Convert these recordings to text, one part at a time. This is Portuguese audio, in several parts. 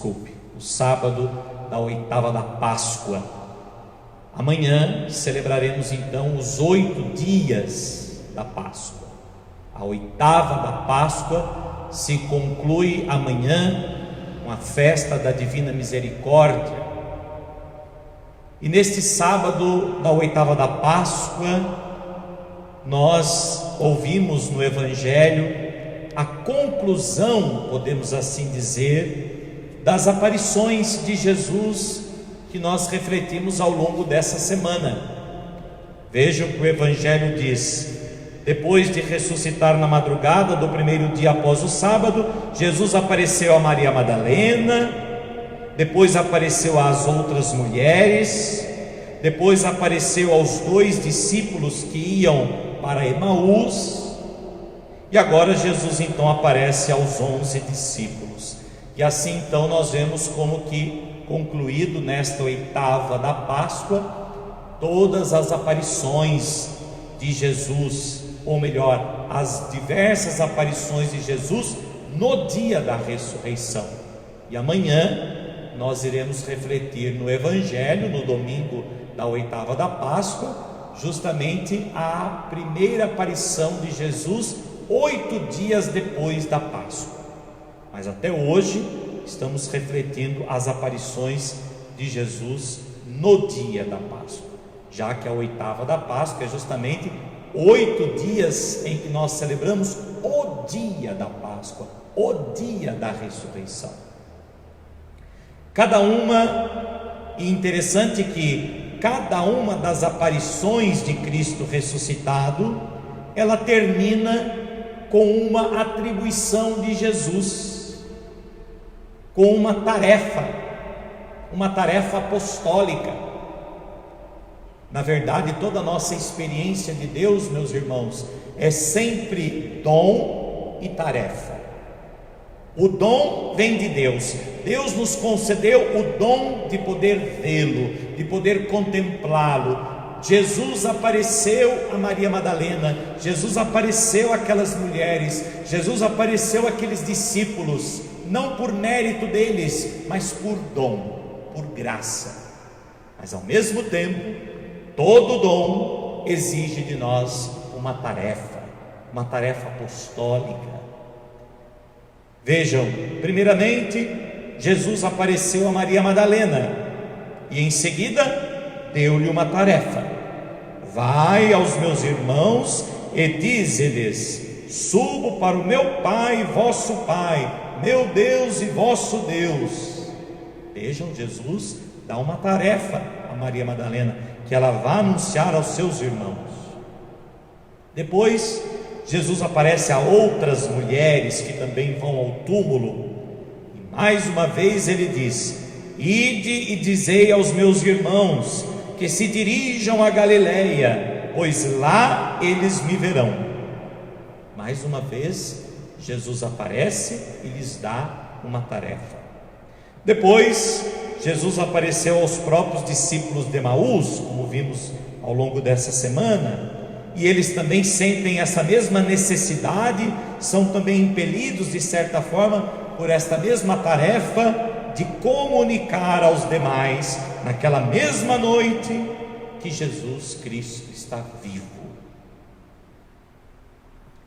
o sábado da oitava da Páscoa. Amanhã celebraremos então os 8 dias da Páscoa. A oitava da Páscoa se conclui amanhã com a festa da Divina Misericórdia. E neste sábado da oitava da Páscoa, nós ouvimos no Evangelho a conclusão, podemos assim dizer, das aparições de Jesus que nós refletimos ao longo dessa semana. Vejam que o Evangelho diz: depois de ressuscitar na madrugada do primeiro dia após o sábado, Jesus apareceu a Maria Madalena, depois apareceu às outras mulheres, depois apareceu aos 2 discípulos que iam para Emaús, e agora Jesus então aparece aos 11 discípulos. E assim então nós vemos como que concluído nesta oitava da Páscoa todas as aparições de Jesus, ou melhor, as diversas aparições de Jesus no dia da ressurreição. E amanhã nós iremos refletir no Evangelho, no domingo da oitava da Páscoa, justamente a primeira aparição de Jesus 8 dias depois da Páscoa. Mas até hoje estamos refletindo as aparições de Jesus no dia da Páscoa, já que a oitava da Páscoa é justamente 8 dias em que nós celebramos o dia da Páscoa, o dia da ressurreição. E interessante que cada uma das aparições de Cristo ressuscitado, ela termina com uma atribuição de Jesus, com uma tarefa apostólica. Na verdade, toda a nossa experiência de Deus, meus irmãos, é sempre dom e tarefa. O dom vem de Deus. Deus nos concedeu o dom de poder vê-lo, de poder contemplá-lo. Jesus apareceu a Maria Madalena, Jesus apareceu àquelas mulheres, Jesus apareceu àqueles discípulos, não por mérito deles, mas por dom, por graça. Mas ao mesmo tempo, todo dom exige de nós uma tarefa apostólica. Vejam, primeiramente, Jesus apareceu a Maria Madalena e em seguida deu-lhe uma tarefa: vai aos meus irmãos e dize-lhes: subo para o meu Pai e vosso Pai, meu Deus e vosso Deus. Vejam, Jesus dá uma tarefa a Maria Madalena, que ela vá anunciar aos seus irmãos. Depois, Jesus aparece a outras mulheres que também vão ao túmulo, e mais uma vez ele diz: ide e dizei aos meus irmãos que se dirijam a Galileia, pois lá eles me verão. Mais uma vez Jesus aparece e lhes dá uma tarefa. Depois Jesus apareceu aos próprios discípulos de Emaús, como vimos ao longo dessa semana, e eles também sentem essa mesma necessidade, são também impelidos de certa forma por esta mesma tarefa de comunicar aos demais, naquela mesma noite, que Jesus Cristo está vivo.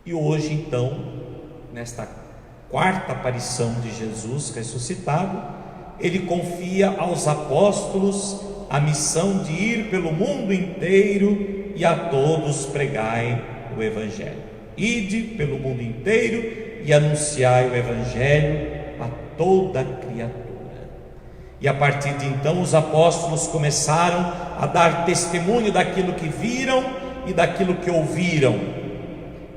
E hoje então, nesta quarta aparição de Jesus ressuscitado, ele confia aos apóstolos a missão de ir pelo mundo inteiro e a todos pregai o Evangelho. Ide pelo mundo inteiro e anunciai o Evangelho a toda criatura. E a partir de então os apóstolos começaram a dar testemunho daquilo que viram e daquilo que ouviram,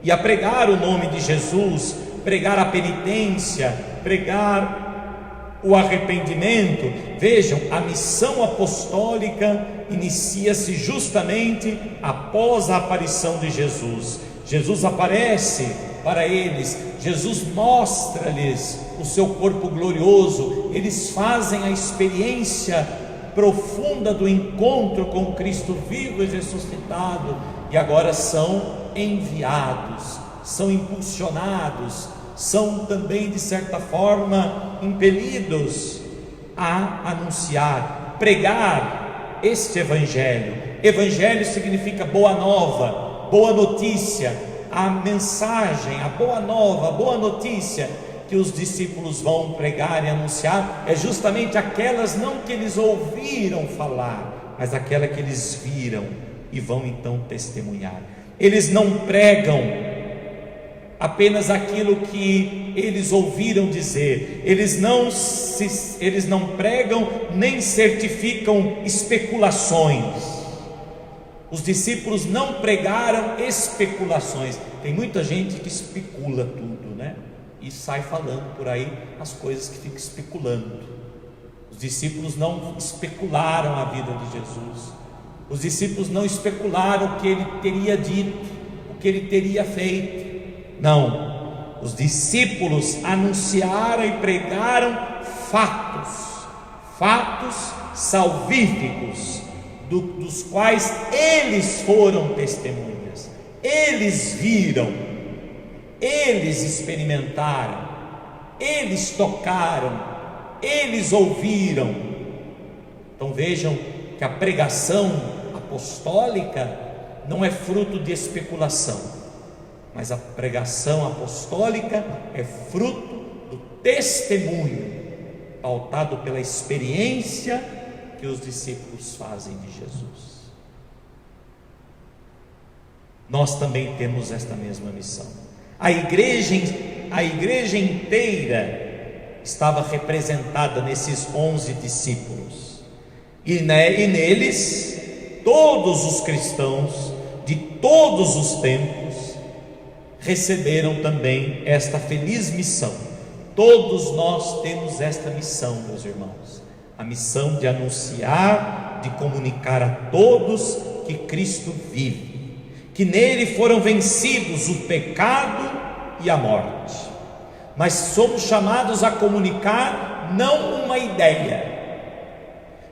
e a pregar o nome de Jesus, pregar a penitência, pregar o arrependimento. Vejam, a missão apostólica inicia-se justamente após a aparição de Jesus. Jesus aparece para eles, Jesus mostra-lhes o seu corpo glorioso, eles fazem a experiência profunda do encontro com Cristo vivo e ressuscitado, e agora são enviados, são impulsionados, são também de certa forma impelidos a anunciar, pregar este evangelho. Evangelho significa boa nova, boa notícia. A mensagem, a boa nova, a boa notícia que os discípulos vão pregar e anunciar é justamente aquelas não que eles ouviram falar, mas aquela que eles viram e vão então testemunhar. Eles não pregam apenas aquilo que eles ouviram dizer, eles não pregam nem certificam especulações. Os discípulos não pregaram especulações. Tem muita gente que especula tudo, né? E sai falando por aí as coisas que fica especulando. Os discípulos não especularam a vida de Jesus. Os discípulos não especularam o que ele teria dito, o que ele teria feito. Não. Os discípulos anunciaram e pregaram fatos salvíficos, dos quais eles foram testemunhas. Eles viram, eles experimentaram, eles tocaram, eles ouviram. Então vejam que a pregação apostólica não é fruto de especulação, mas a pregação apostólica é fruto do testemunho, pautado pela experiência que os discípulos fazem de Jesus. Nós também temos esta mesma missão. A igreja inteira estava representada nesses 11 discípulos, e neles todos os cristãos de todos os tempos receberam também esta feliz missão. Todos nós temos esta missão, meus irmãos, a missão de anunciar, de comunicar a todos que Cristo vive, que nele foram vencidos o pecado e a morte. Mas somos chamados a comunicar não uma ideia,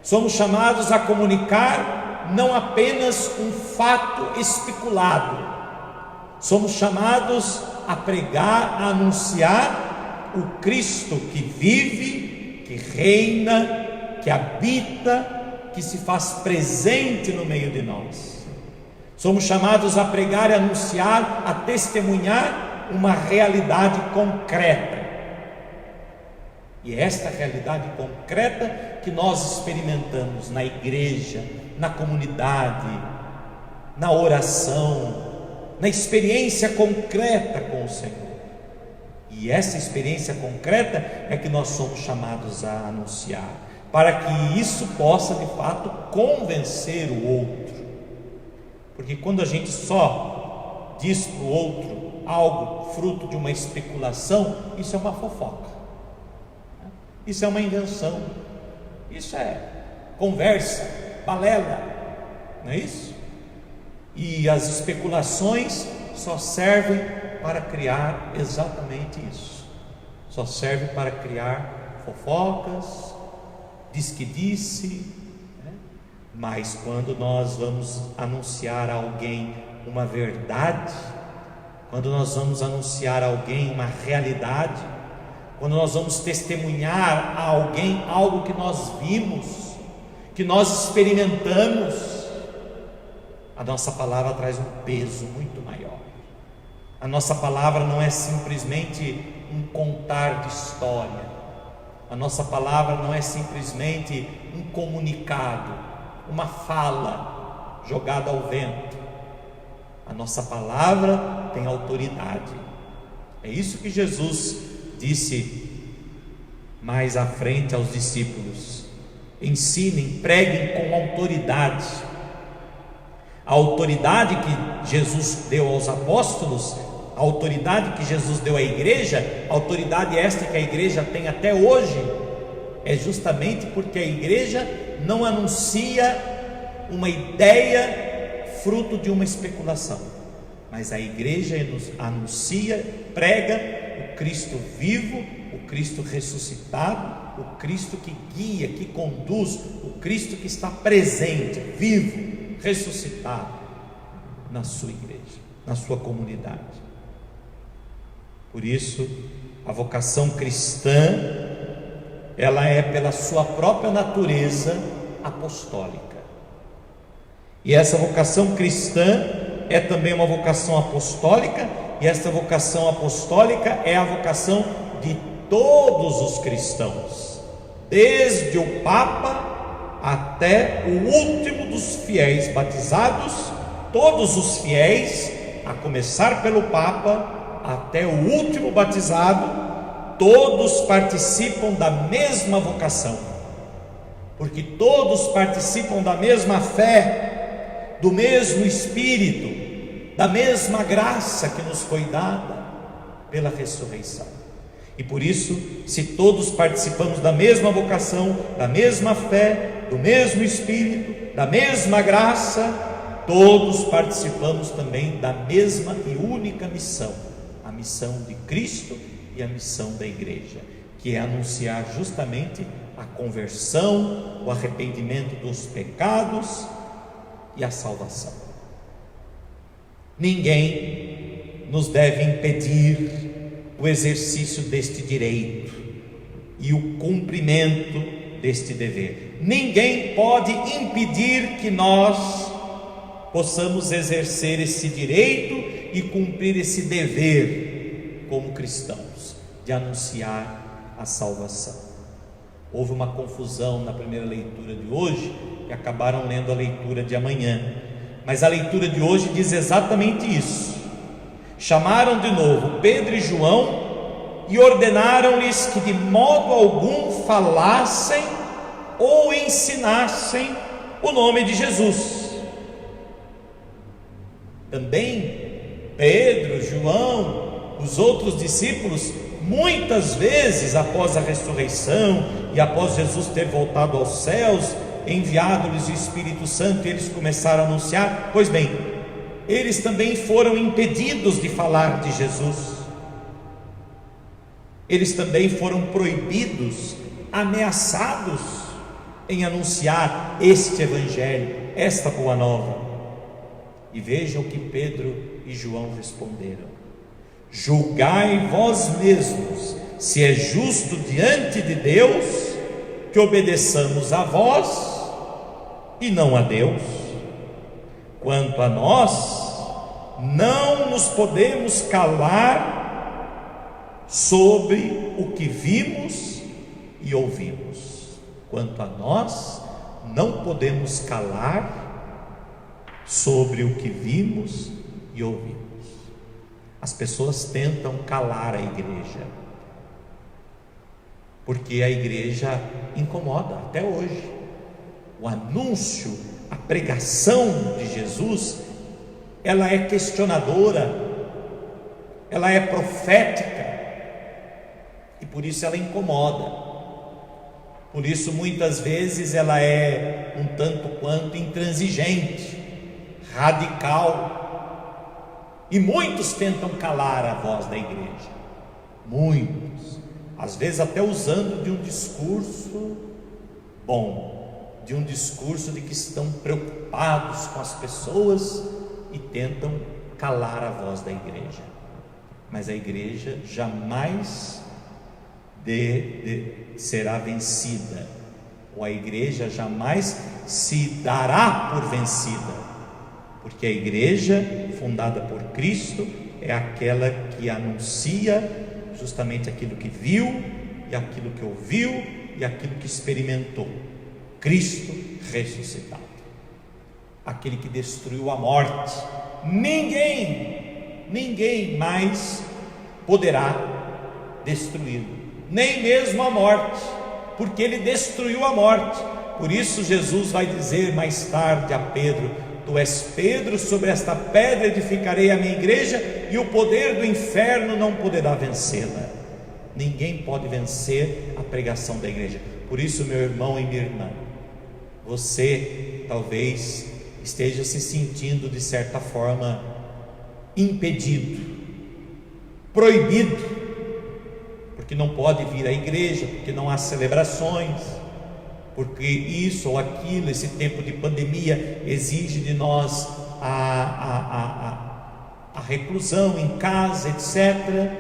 somos chamados a comunicar não apenas um fato especulado, somos chamados a pregar, a anunciar o Cristo que vive, que reina, que habita, que se faz presente no meio de nós. Somos chamados a pregar, a anunciar, a testemunhar uma realidade concreta. E é esta realidade concreta que nós experimentamos na igreja, na comunidade, na oração, na experiência concreta com o Senhor. E essa experiência concreta é que nós somos chamados a anunciar, para que isso possa de fato convencer o outro. Porque quando a gente só diz para o outro algo fruto de uma especulação, isso é uma fofoca, isso é uma invenção, isso é conversa, balela, não é isso? E as especulações só servem para criar exatamente isso, só serve para criar fofocas, diz que disse, né? Mas quando nós vamos anunciar a alguém uma verdade, quando nós vamos anunciar a alguém uma realidade, quando nós vamos testemunhar a alguém algo que nós vimos, que nós experimentamos, a nossa palavra traz um peso muito maior. A nossa palavra não é simplesmente um contar de história, a nossa palavra não é simplesmente um comunicado, uma fala jogada ao vento. A nossa palavra tem autoridade. É isso que Jesus disse mais à frente aos discípulos: ensinem, preguem com autoridade. A autoridade que Jesus deu aos apóstolos, a autoridade que Jesus deu à igreja, a autoridade esta que a igreja tem até hoje, é justamente porque a igreja não anuncia uma ideia fruto de uma especulação, mas a igreja anuncia, prega o Cristo vivo, o Cristo ressuscitado, o Cristo que guia, que conduz, o Cristo que está presente, vivo, ressuscitado na sua igreja, na sua comunidade. Por isso, a vocação cristã ela é pela sua própria natureza apostólica. E essa vocação cristã é também uma vocação apostólica, e essa vocação apostólica é a vocação de todos os cristãos, desde o Papa até o último dos fiéis batizados. Todos os fiéis, a começar pelo Papa até o último batizado, todos participam da mesma vocação, porque todos participam da mesma fé, do mesmo Espírito, da mesma graça que nos foi dada pela ressurreição. E por isso, se todos participamos da mesma vocação, da mesma fé, do mesmo Espírito, da mesma graça, todos participamos também da mesma e única missão, a missão de Cristo e a missão da igreja, que é anunciar justamente a conversão, o arrependimento dos pecados e a salvação. Ninguém nos deve impedir o exercício deste direito e o cumprimento deste dever. Ninguém pode impedir que nós possamos exercer esse direito e cumprir esse dever como cristãos, de anunciar a salvação. Houve uma confusão na primeira leitura de hoje e acabaram lendo a leitura de amanhã, mas a leitura de hoje diz exatamente isso. Chamaram de novo Pedro e João e ordenaram-lhes que de modo algum falassem ou ensinassem o nome de Jesus. Também Pedro, João, os outros discípulos, muitas vezes após a ressurreição e após Jesus ter voltado aos céus, enviado-lhes o Espírito Santo, e eles começaram a anunciar. Pois bem, eles também foram impedidos de falar de Jesus. Eles também foram proibidos, ameaçados em anunciar este Evangelho, esta boa nova. E vejam que Pedro e João responderam: julgai vós mesmos se é justo diante de Deus que obedeçamos a vós e não a Deus. Quanto a nós, não nos podemos calar sobre o que vimos e ouvimos. Quanto a nós, não podemos calar sobre o que vimos e ouvimos. As pessoas tentam calar a igreja, porque a igreja incomoda até hoje. O anúncio, a pregação de Jesus, ela é questionadora, ela é profética, e por isso ela incomoda. Por isso muitas vezes ela é um tanto quanto intransigente, radical, e muitos tentam calar a voz da igreja, muitos, às vezes até usando de um discurso bom, de um discurso de que estão preocupados com as pessoas e tentam calar a voz da igreja. Mas a igreja jamais será vencida, ou a igreja jamais se dará por vencida, porque a igreja fundada por Cristo é aquela que anuncia justamente aquilo que viu, e aquilo que ouviu, e aquilo que experimentou: Cristo ressuscitado, aquele que destruiu a morte. Ninguém mais poderá destruí-lo, nem mesmo a morte, porque ele destruiu a morte. Por isso Jesus vai dizer mais tarde a Pedro: tu és Pedro, sobre esta pedra edificarei a minha igreja, e o poder do inferno não poderá vencê-la. Ninguém pode vencer a pregação da igreja. Por isso, meu irmão e minha irmã, você talvez esteja se sentindo de certa forma impedido, proibido, porque não pode vir à igreja, porque não há celebrações, porque isso ou aquilo, esse tempo de pandemia exige de nós a reclusão em casa, etc.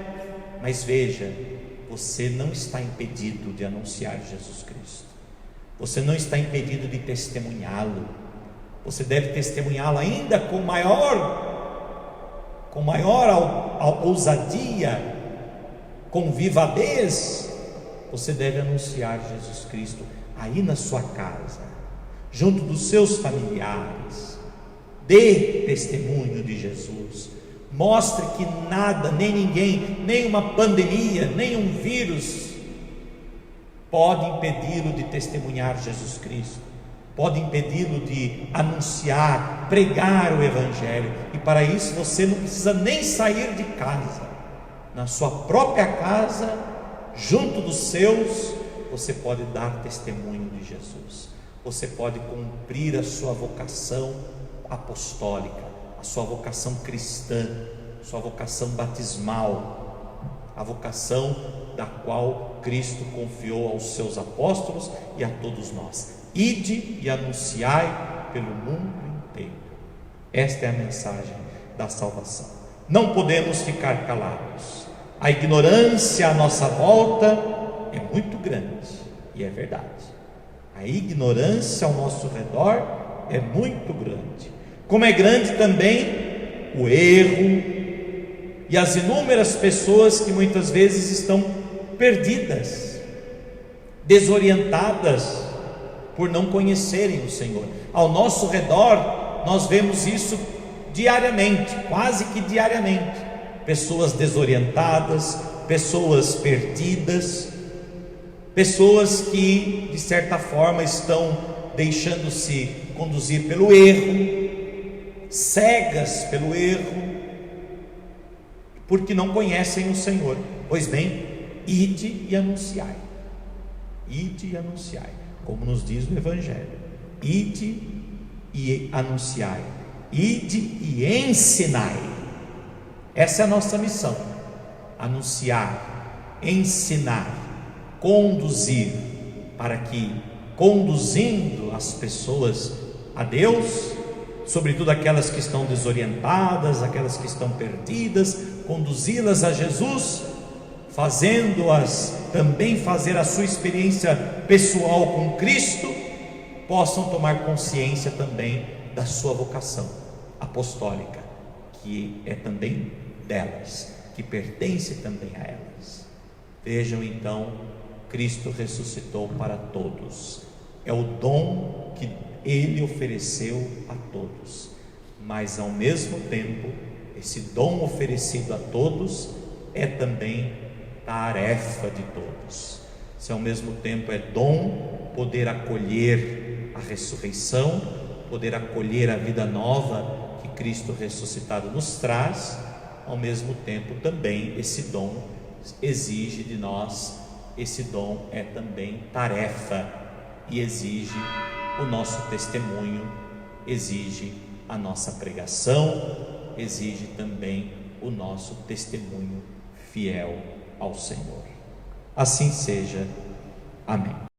Mas veja, você não está impedido de anunciar Jesus Cristo. Você não está impedido de testemunhá-lo. Você deve testemunhá-lo ainda com maior ousadia, com vivadez. Você deve anunciar Jesus Cristo aí na sua casa, junto dos seus familiares. Dê testemunho de Jesus. Mostre que nada, nem ninguém, nem uma pandemia, nem um vírus pode impedi-lo de testemunhar Jesus Cristo, pode impedi-lo de anunciar, pregar o Evangelho. E para isso você não precisa nem sair de casa. Na sua própria casa, junto dos seus, você pode dar testemunho de Jesus. Você pode cumprir a sua vocação apostólica, a sua vocação cristã, a sua vocação batismal, a vocação da qual Cristo confiou aos seus apóstolos e a todos nós. Ide e anunciai pelo mundo inteiro. Esta é a mensagem da salvação. Não podemos ficar calados. A ignorância à nossa volta é muito grande, e é verdade. A ignorância ao nosso redor é muito grande, como é grande também o erro e as inúmeras pessoas que muitas vezes estão perdidas, desorientadas, por não conhecerem o Senhor. Ao nosso redor nós vemos isso diariamente, quase que diariamente. Pessoas desorientadas, pessoas perdidas, pessoas que de certa forma estão deixando-se conduzir pelo erro, cegas pelo erro, porque não conhecem o Senhor. Pois bem, ide e anunciai. Ide e anunciai, como nos diz o Evangelho. Ide e anunciai. Ide e ensinai. Essa é a nossa missão: anunciar, ensinar, conduzir, para que, conduzindo as pessoas a Deus, sobretudo aquelas que estão desorientadas, aquelas que estão perdidas, conduzi-las a Jesus, fazendo-as também fazer a sua experiência pessoal com Cristo, possam tomar consciência também da sua vocação apostólica, que é também delas, que pertence também a elas. Vejam então, Cristo ressuscitou para todos, é o dom que Ele ofereceu a todos, mas ao mesmo tempo, esse dom oferecido a todos é também tarefa de todos. Se ao mesmo tempo é dom poder acolher a ressurreição, poder acolher a vida nova que Cristo ressuscitado nos traz, ao mesmo tempo também esse dom exige de nós, esse dom é também tarefa e exige o nosso testemunho, exige a nossa pregação, exige também o nosso testemunho fiel ao Senhor. Assim seja. Amém.